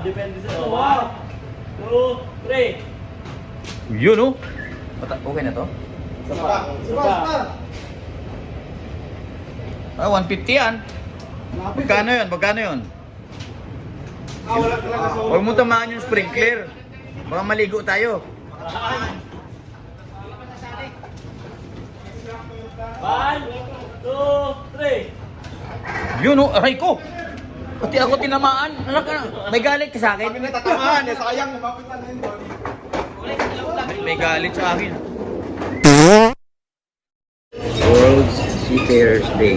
Depende sa 1, 2, 3. Yun oh. Okay na to? Sapa. Ah, 150 yan. Magkano yun? Magkano yun? Wala talaga sa Huwag mo tamaan yung sprinkler. Baka maligo tayo. 1, 2, 3. Yun oh, aray ko. Pati ako tinamaan. Anak ka na. May galit ka sa akin? Kami natatamaan eh, sayang mapapitan na yun. May galit sa akin. World Seafarers Day.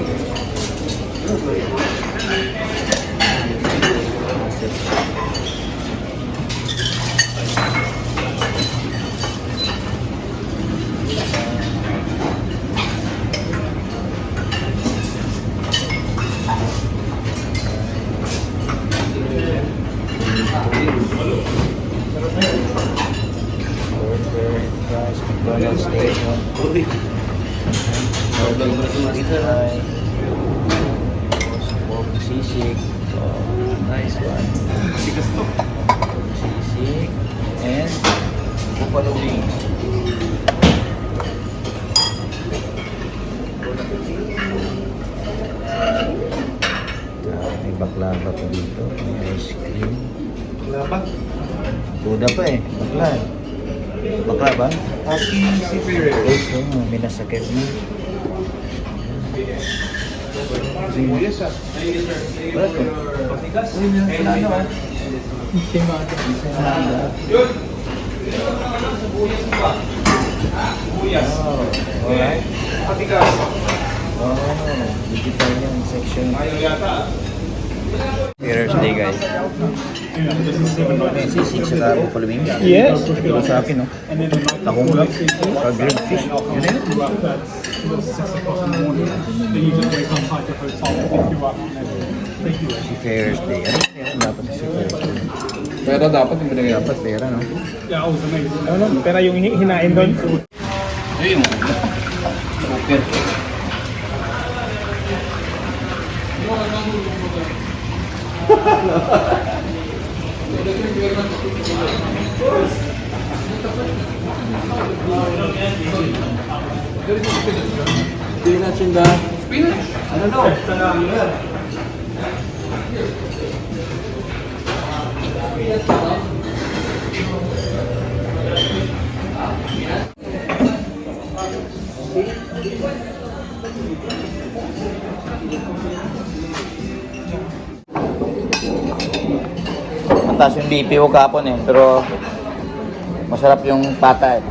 McDonald's station. Sisig. Oh, nice one. Sisig and buffalo wings. May baklava pa dito. May ice cream. Dapat. Duda pa eh. Bakla. Bakla ba? Happy Seafarers. Ito, may nasakit na. Yes, sir. Wala to. Ano ah? Yun. Oh, alright. Patigas. Oh, digital yung section. Ayaw yata. Here's day guys. Sisig sa buffalo wings. Yes. Ito sa akin no. Takong lang. Grilled fish. Yun na yun. Seafarers Day. Ano dapat sa Seafarers Day? Pero dapat yung binigay. Dapat pera no? Yeah, it was amazing. Ano, pero yung hinain doon. Ayun mo. Super. Spinach in the... Spinach? Ano daw? Mataas yung DPO kapon eh, pero masarap yung pata eh.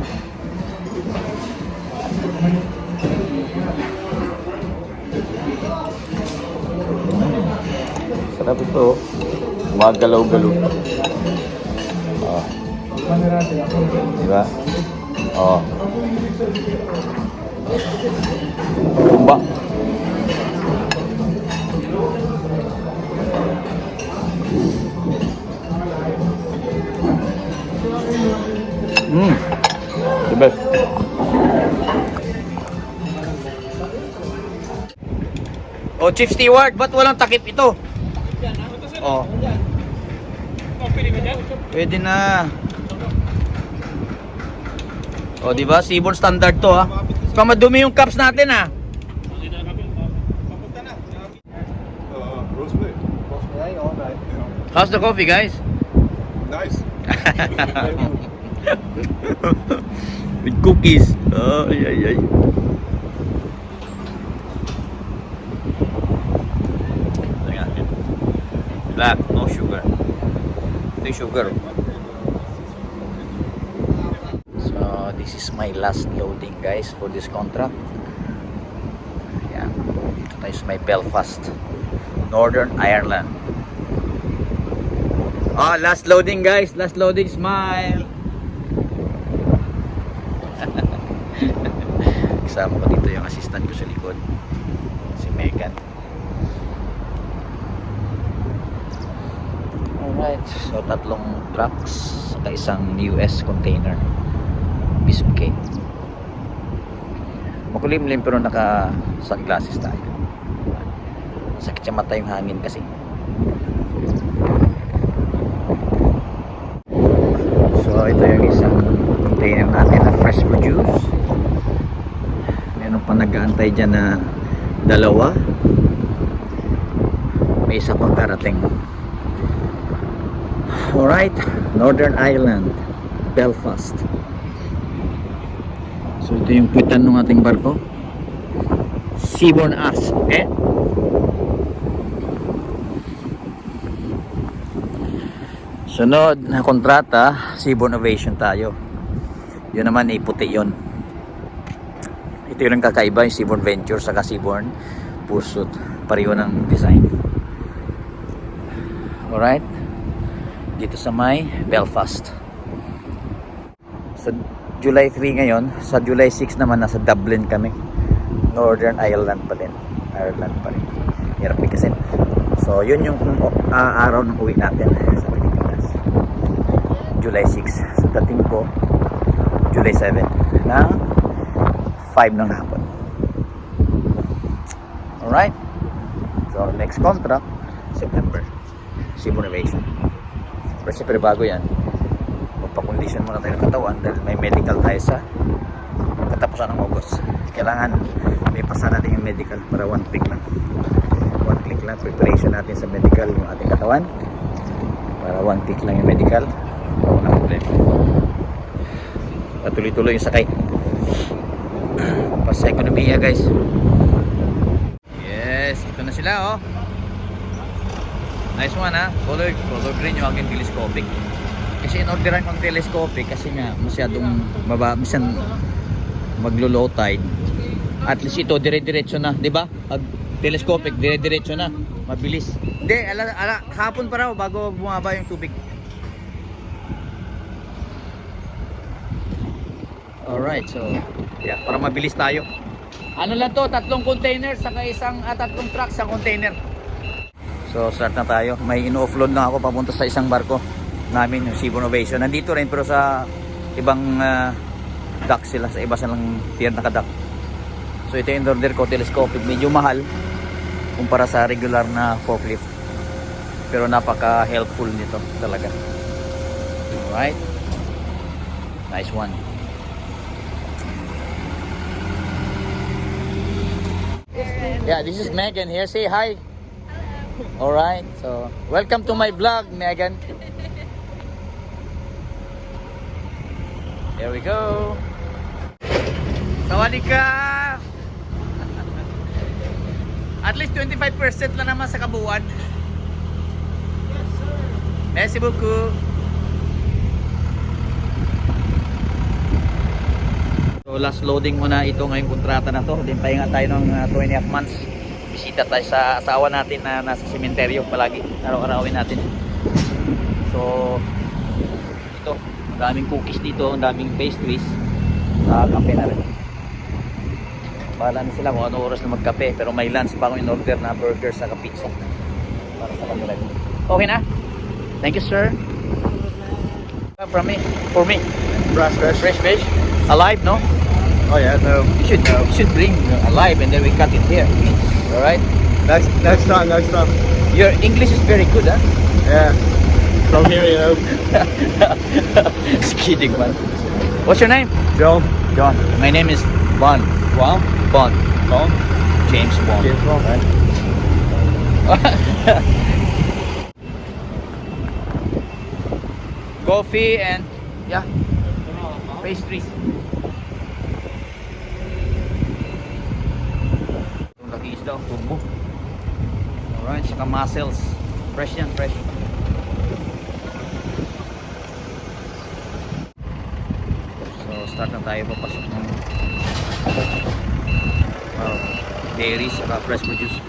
Sarap ito. Magalaw-galaw. Oh. Diba? Oh. Tumba. The best. Oh, Chief Steward, ba't walang takip ito? Oh. Pwede na. Oh, di ba? Seaborn standard to ha. Baka madumi yung cups natin ha. Roast plate. How's the coffee, guys? Nice. With cookies. Oh, ay. Black, no sugar. No sugar. So, this is my last loading, guys, for this contract. Yeah. Dito tayo sa may Belfast, Northern Ireland. Oh, last loading, guys. Last loading. Smile. Kasama ko dito yung assistant ko sa likod, si Megan. Alright, so tatlong trucks sa isang US container, Biscay. Makulimlim pero naka sunglasses tayo. Sakit sa mata yung hangin kasi. So ito yung isang container natin na fresh produce. Meron pa nag-aantay dyan na dalawa. May isa pang karating. Alright, Northern Ireland, Belfast. So ito yung puwitan ng ating barko, Seabourn Arts. Okay, sunod na kontrata, Seabourn Aviation tayo. Yun naman ay puti yun. Ito yung kakaiba, yung Seabourn Venture saka Seabourn Pursuit, pareho ng design. Alright, dito sa may Belfast. Sa July 3 ngayon, sa July 6 naman nasa Dublin kami. Northern Ireland pa din. Ireland pa rin. Hirap kasi. So yun yung araw ng uwi natin sa Pilipinas. July 6. Sa dating ko, July 7 na 5 ng hapon. Alright. So next contract, September. Seabourn Aviation. Pero siyempre bago yan, magpa-condition muna tayo ng katawan dahil may medical tayo sa katapusan ng August. Kailangan may pasa natin yung medical para 1 click lang. 1 click lang preparation natin sa medical yung ating katawan. Para 1 click lang yung medical. Wala na problema. Patuloy-tuloy yung sakay. Pasa ekonomiya guys. Yes, ito na sila oh. Nice one ha. Color green yung aking telescopic. Kasi in-orderan kong telescopic kasi nga masyadong masyadong maglo-low tide. At least ito dire-diretso na, 'di ba? Pag telescopic dire-diretso na, mabilis. Hindi, hapon pa raw bago bumaba yung tubig. Alright, so yeah, para mabilis tayo. Ano lang to, 3 container saka isang 3 truck sa container. So start na tayo. May ino-offload na ako papunta sa isang barko namin, yung Seabourn Aviation. Nandito rin pero sa ibang dock sila, sa iba silang tier na ka-dock. So ito yung order ko, telescopic. Medyo mahal kumpara sa regular na forklift. Pero napaka helpful nito talaga. Alright. Nice one. Yeah, this is Megan here. Say hi. Alright, so welcome to my vlog, Megan. There we go. Sawadika. At least 25% lang naman sa kabuuan. Yes, sir. Merci beaucoup. So last loading muna ito ngayong kontrata na to. Din pahinga tayo ng 2.5 months. Bisita tayo sa asawa natin na nasa sementeryo palagi. Araw-arawin natin. So ito, ang daming cookies dito, ang daming pastries. Sa kape na rin. Bahala na sila kung ano oras na magkape. Pero may lunch pa akong in-order na burger sa pizza para sa kanila. Okay na? Thank you, sir. From me, for me. Fresh fish. Alive, no? Oh yeah, no. You should bring alive and then we cut it here. Alright? Next time. Your English is very good, huh? Yeah. From here, you know. Just kidding, man. What's your name? John. John. My name is Bond. Wow. Bond. Bond. James Bond. James Bond, right? Coffee and yeah, pastries. Itong laki isda, turbo. Alright, saka mussels. Fresh yan, fresh. So start na tayo, papasok ng dairy saka fresh produce.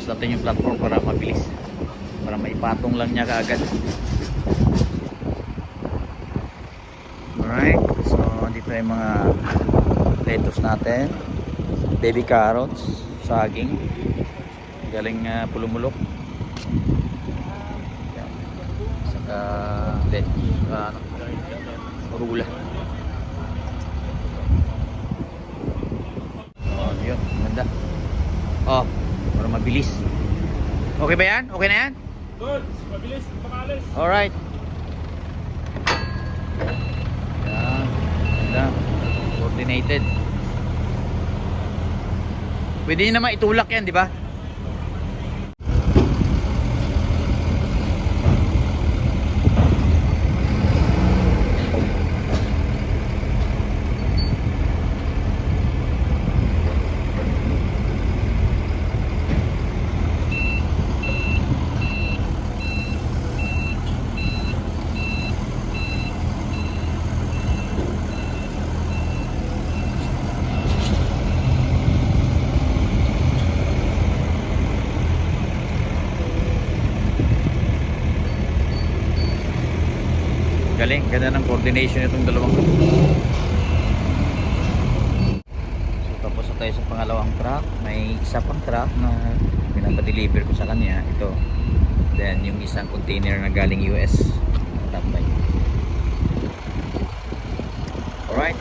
Natin yung platform para mabilis, para maipatong lang niya kaagad. Dito yung mga lettuce natin, baby carrots, saging, galing pulumulok. Yan. Saka lettuce, rula. Oh, yun, ganda. Oh, para mabilis. Okay ba yan? Okay na yan? Good. Mabilis. Pakalis. Alright. Yan. Ganda. Coordinated. Pwede nyo naman itulak yan, di ba? Galing, ganda ng coordination itong dalawang. So tapos na tayo sa pangalawang truck. May isa pang truck na pinapadeliver ko sa kanya. Ito. Then yung isang container na galing US. Tambay. Alright.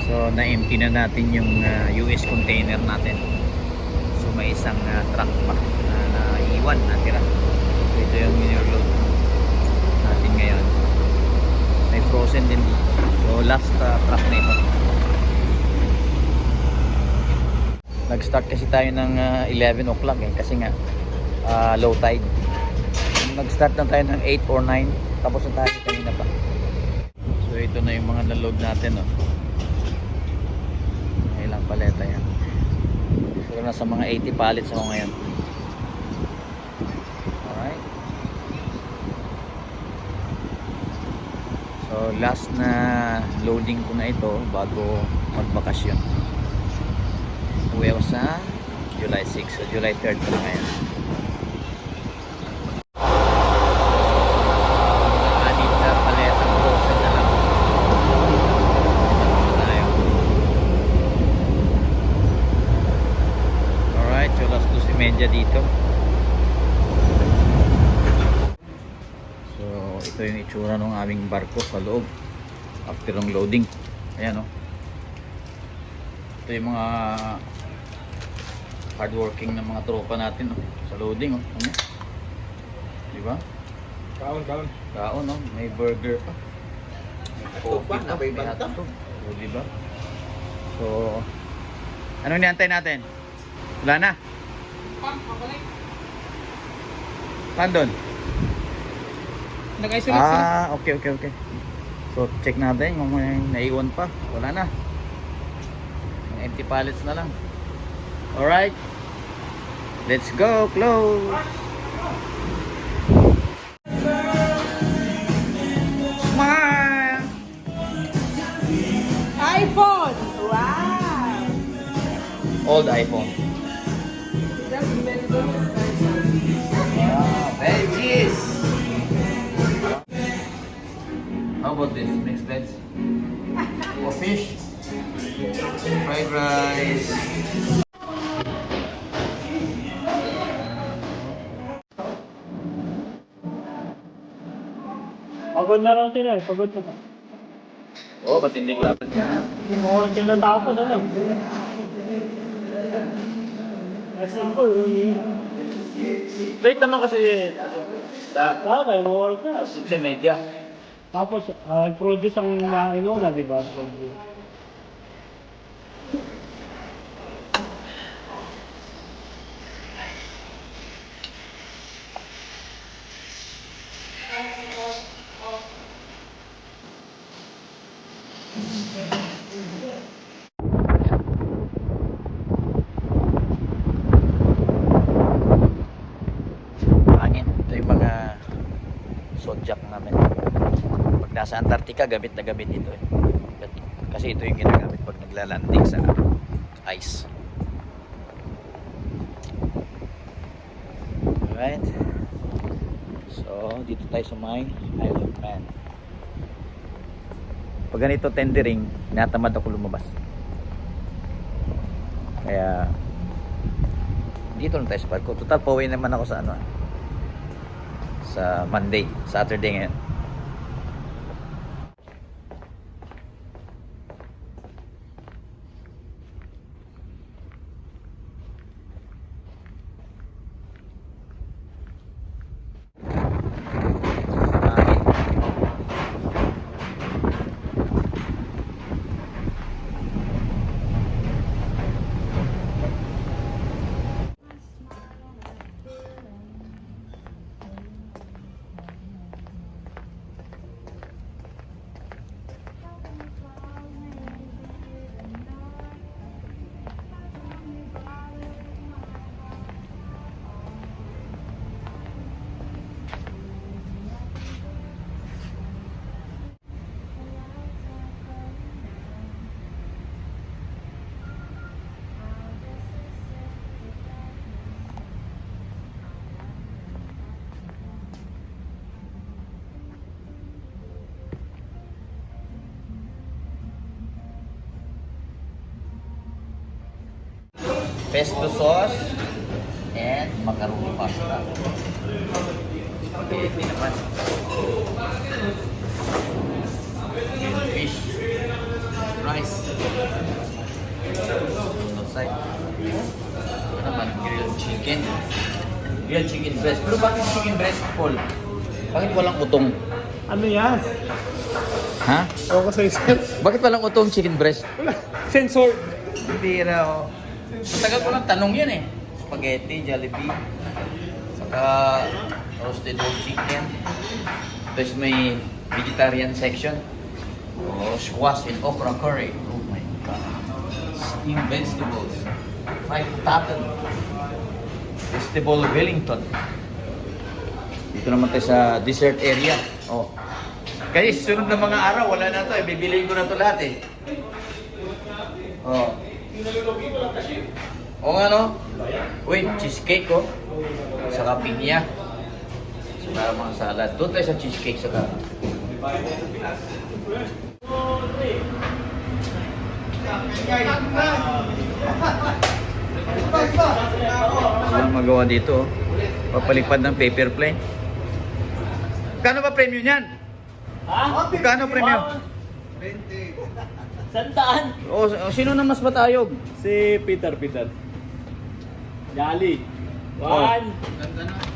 So na-empty na natin yung US container natin. So may isang truck pa na naiwan natira. So ito yung load natin ngayon. May frozen din dito. So last truck na ito. Nag-start kasi tayo ng 11 o'clock kasi nga low tide. Nag-start na tayo ng 8 or 9. Tapos na tayo kanina pa. So ito na yung mga na-load natin. Ilang paleta yan. So nasa mga 80 pallets ako ngayon. Alright. So last na loading ko na ito bago magbakasyon. Uwi ako sa July 6. So July 3rd pa ngayon. Anim na paleta frozen na lang. Alright, so last 2:30 dito. So ito yung itsura ng aming barko sa loob after ng loading. Ayan ito yung mga hardworking na mga tropa natin sa loading diba? Kaon may burger pa, may coffee pa, may hotdog. So diba? So anong niantay natin? Wala na? Saan doon? Okay. So check natin kung may naiwan pa. Wala na. Empty pallets na lang. Alright. Let's go. Close. Smile. iPhone! Wow! Old iPhone. Very cheese. How about this? Mixed veg? Or fish? Fried rice. Pagod na raw sila pagod na. Oh, ba't hindi laban niya? Hindi mo sila tapos Kasi late naman kasi okay, mo-work na. 6:30. Tapos, produce ang inuna, di ba? nasa Antarctica, gamit na gamit ito eh. Kasi ito yung ginagamit pag naglalanding sa ice. Alright. So, dito tayo sa may Island Man. Pag ganito tendering, natamad ako lumabas. Kaya, dito lang tayo sa parko. Total, pauwi naman ako sa ano, sa Monday, Saturday ngayon. Pesto sauce and macaroni pasta. Spaghetti naman. And fish. Rice. On side. Ito naman, grilled chicken. Grilled chicken breast. Pero bakit chicken breast, Paul? Bakit walang utong? Ano yan? Ha? Ako sa isip. Bakit walang utong chicken breast? Sensor. Bira, oh. Matagal ko lang tanong yan eh. Spaghetti, Jollibee, saka roasted whole chicken. Tapos may vegetarian section. Oh, squash and okra curry. Oh my God. Steamed vegetables. Fried potato. Vegetable Wellington. Dito naman tayo sa dessert area. Oh. Kasi sunod na mga araw, wala na to eh. Bibiliin ko na to lahat eh. Oh. O nga no? Uy, cheesecake ko. Saka pinya. Saka mga salad. Doon tayo sa cheesecake saka. Walang magawa dito. Papalipad ng paper plane. Kano ba premium yan? Ha? Kano premium? 100. O, sino na mas matayog? Si Peter. Gali. One.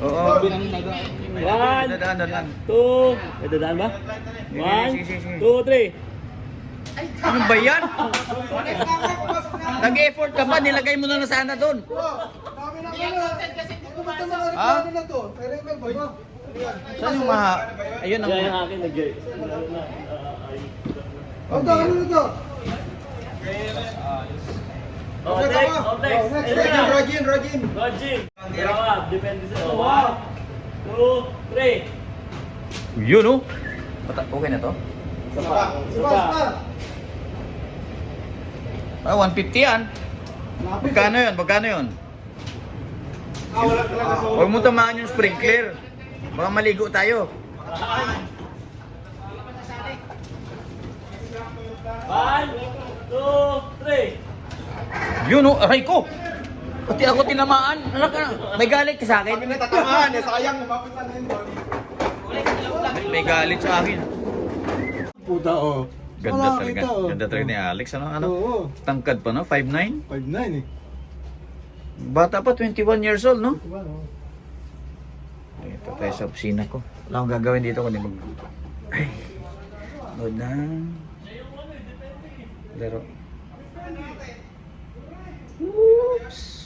Oo. One. Dadaan. Two. Dadaan ba? One. Sige. 2, 3. Ano ba yan? Nag-effort ka pa, nilagay mo na sana doon. Ha? Saan yung maha? Ayun ang... Yan yung akin. Rajin. Rajin. Depende sa 1, 2, 3. Yun oh. Okay na to? Sapa. 150 yan. Magkano yun? Huwag mo tamaan yung sprinkler. Baka maligo tayo. 1, 2, 3. Yun oh, aray ko. Pati ako tinamaan. May galit ka sa akin? Natatamaan eh, sayang. May galit sa akin. Puta oh. Ganda talaga. Ganda talaga ni Alex. Ano? Oo. Tangkad pa no? 5'9"? 5'9" eh. Bata pa, 21 years old no? Diba no? Ito tayo sa opisina ko. Wala akong gagawin dito kundi mag... Ay. Load na. Laro. Oops.